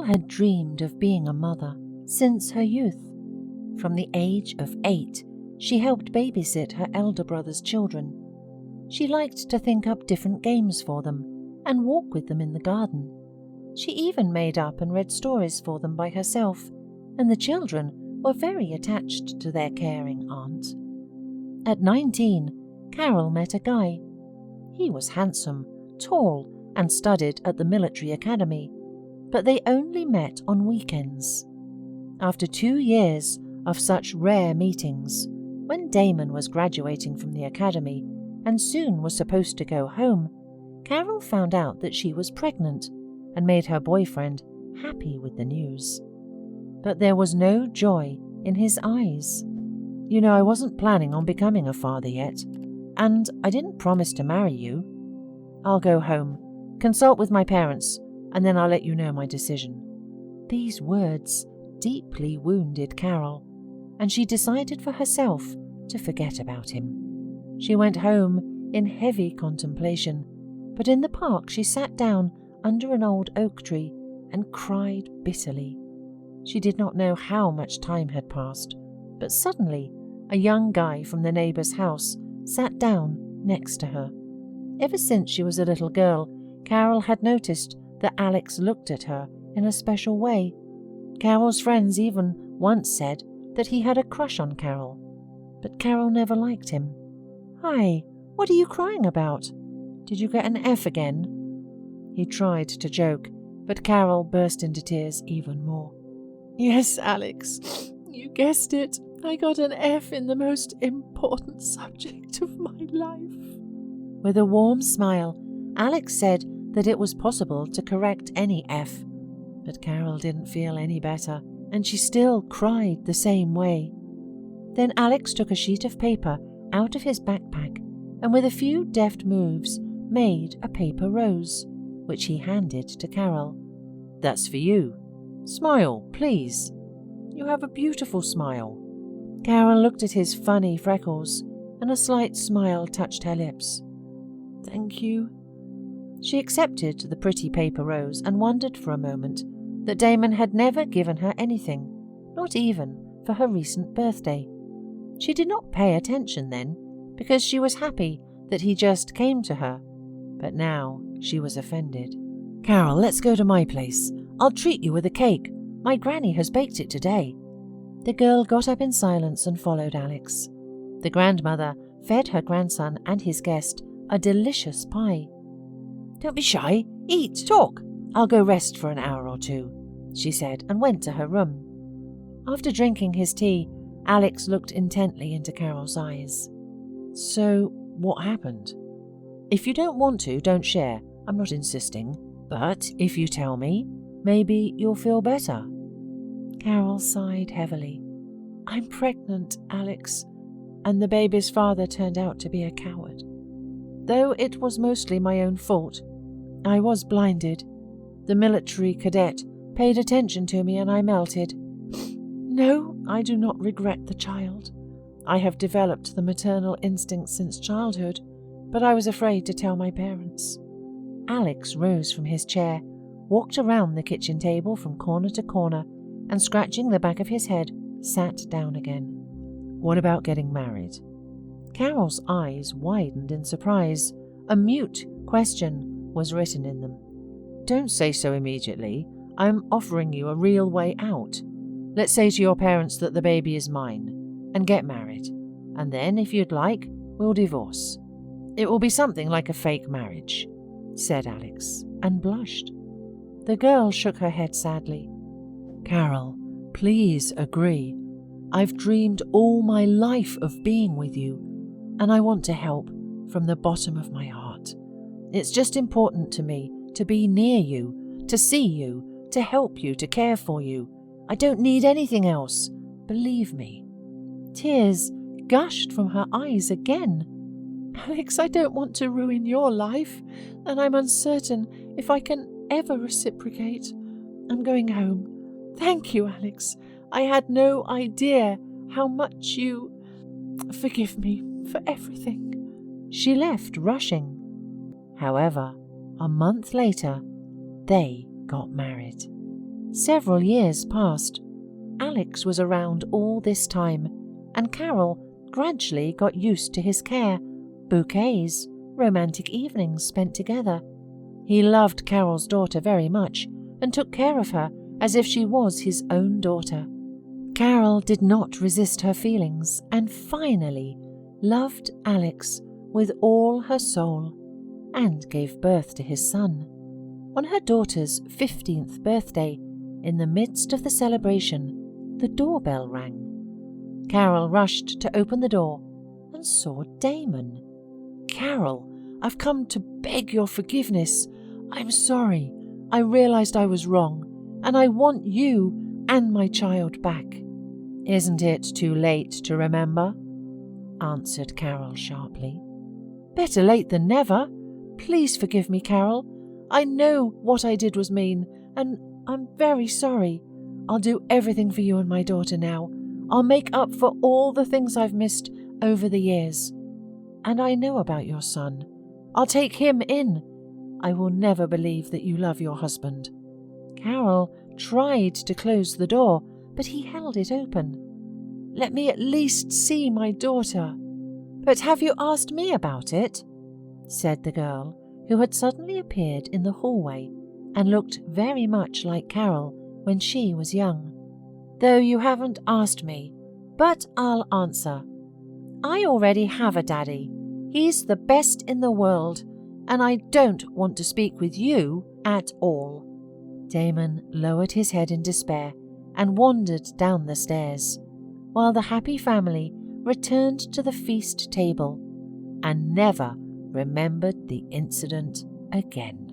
Carol had dreamed of being a mother since her youth. From the age of 8, she helped babysit her elder brother's children. She liked to think up different games for them and walk with them in the garden. She even made up and read stories for them by herself, and the children were very attached to their caring aunt. At 19, Carol met a guy. He was handsome, tall, and studied at the military academy, but they only met on weekends. After 2 years of such rare meetings, when Damon was graduating from the academy and soon was supposed to go home, Carol found out that she was pregnant and made her boyfriend happy with the news. But there was no joy in his eyes. "You know, I wasn't planning on becoming a father yet, and I didn't promise to marry you. I'll go home, consult with my parents, and then I'll let you know my decision." These words deeply wounded Carol, and she decided for herself to forget about him. She went home in heavy contemplation, but in the park she sat down under an old oak tree and cried bitterly. She did not know how much time had passed, but suddenly a young guy from the neighbour's house sat down next to her. Ever since she was a little girl, Carol had noticed that Alex looked at her in a special way. Carol's friends even once said that he had a crush on Carol, but Carol never liked him. "Hi, what are you crying about? Did you get an F again?" He tried to joke, but Carol burst into tears even more. "Yes, Alex, you guessed it. I got an F in the most important subject of my life." With a warm smile, Alex said that it was possible to correct any F, but Carol didn't feel any better, and she still cried the same way. Then Alex took a sheet of paper out of his backpack and with a few deft moves made a paper rose, which he handed to Carol. "That's for you. Smile, please. You have a beautiful smile." Carol looked at his funny freckles, and a slight smile touched her lips. "Thank you." She accepted the pretty paper rose and wondered for a moment that Damon had never given her anything, not even for her recent birthday. She did not pay attention then, because she was happy that he just came to her, but now she was offended. "Carol, let's go to my place. I'll treat you with a cake. My granny has baked it today." The girl got up in silence and followed Alex. The grandmother fed her grandson and his guest a delicious pie. "Don't be shy. Eat, talk. I'll go rest for an hour or 2, she said, and went to her room. After drinking his tea, Alex looked intently into Carol's eyes. "So, what happened? If you don't want to, don't share. I'm not insisting. But if you tell me, maybe you'll feel better." Carol sighed heavily. "I'm pregnant, Alex, and the baby's father turned out to be a coward. Though it was mostly my own fault. I was blinded. The military cadet paid attention to me and I melted. No, I do not regret the child. I have developed the maternal instinct since childhood, but I was afraid to tell my parents." Alex rose from his chair, walked around the kitchen table from corner to corner, and scratching the back of his head, sat down again. "What about getting married?" Carol's eyes widened in surprise. A mute question was written in them. "Don't say so immediately. I'm offering you a real way out. Let's say to your parents that the baby is mine, and get married. And then, if you'd like, we'll divorce. It will be something like a fake marriage," said Alex, and blushed. The girl shook her head sadly. "Carol, please agree. I've dreamed all my life of being with you, and I want to help from the bottom of my heart. It's just important to me to be near you, to see you, to help you, to care for you. I don't need anything else, believe me." Tears gushed from her eyes again. "Alex, I don't want to ruin your life, and I'm uncertain if I can ever reciprocate. I'm going home. Thank you, Alex. I had no idea how much you... Forgive me for everything." She left rushing. However, a month later, they got married. Several years passed. Alex was around all this time, and Carol gradually got used to his care, bouquets, romantic evenings spent together. He loved Carol's daughter very much and took care of her as if she was his own daughter. Carol did not resist her feelings and finally loved Alex with all her soul and gave birth to his son. On her daughter's 15th birthday, in the midst of the celebration, the doorbell rang. Carol rushed to open the door and saw Damon. "Carol, I've come to beg your forgiveness. I'm sorry. I realized I was wrong, and I want you and my child back." "Isn't it too late to remember?" answered Carol sharply. "Better late than never. Please forgive me, Carol. I know what I did was mean, and I'm very sorry. I'll do everything for you and my daughter now. I'll make up for all the things I've missed over the years. And I know about your son. I'll take him in. I will never believe that you love your husband." Carol tried to close the door, but he held it open. "Let me at least see my daughter." "But have you asked me about it?" said the girl, who had suddenly appeared in the hallway and looked very much like Carol when she was young. "Though you haven't asked me, but I'll answer. I already have a daddy. He's the best in the world, and I don't want to speak with you at all." Damon lowered his head in despair and wandered down the stairs, while the happy family returned to the feast table and never remembered the incident again.